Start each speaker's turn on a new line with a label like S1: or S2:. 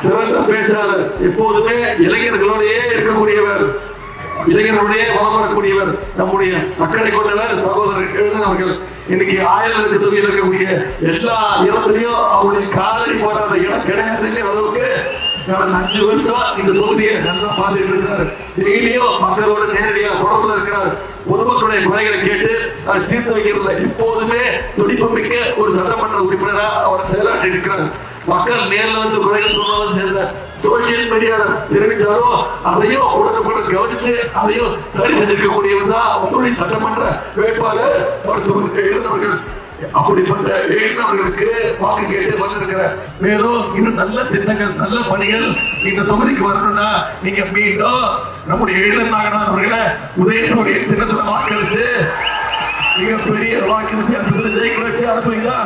S1: சிறந்த பேச்சாளர், எப்போதுமே இளைஞர்களோடையே இருக்கக்கூடியவர், இளைஞர்களுடைய வளம் வரக்கூடியவர், நம்முடைய மக்களை கொண்டவர் சகோதரர் எழுதன் அவர்கள். இன்னைக்கு ஆயிரத்துக்கு தொகையில் இருக்கக்கூடிய எல்லா இடத்துலையும் அவருடைய காலடி போடாத இடம் கிடையாதுன்னு அளவுக்கு 5 வருஷம் இந்த தொகுதியை நல்லா பார்த்துட்டு இருக்கிறார். டெய்லியும் மக்களோட நேரடியாக தொடர்புல இருக்கிறார். பொதுமக்களுடைய குறைகளை கேட்டு அதை தீர்த்து வைக்கிறதுல எப்போதுமே துடிப்புமிக்க ஒரு சட்டமன்ற உறுப்பினராக அவரை செயலாற்றி இருக்கிறார். மக்கள் நேரில் வந்து குறைகள் சொன்னாலும் சேர்ந்த சோசியல் மீடியால தெரிவிச்சாரோ அதையும் உடனுக்குடன் கவனிச்சு அதையும் சரி செஞ்சிருக்கக்கூடியவர் தான் உங்களுடைய சட்டமன்ற வேட்பாளர் எழுந்தவர்கள். அப்படிப்பட்ட எழுந்தவர்களுக்கு வாக்கு கேட்டு வந்திருக்கிற மேலும் இன்னும் நல்ல திட்டங்கள், நல்ல பணிகள் இந்த தொகுதிக்கு வரணும்னா நீங்க மீண்டும் நம்முடைய எழுநாகனார் அவர்களை உதயசூரிய சின்னத்துல வாக்களிச்சு மிகப்பெரிய வாக்கு வித்தியாசத்தில் ஜெயிக்க வச்சு அனுப்புவீங்களா?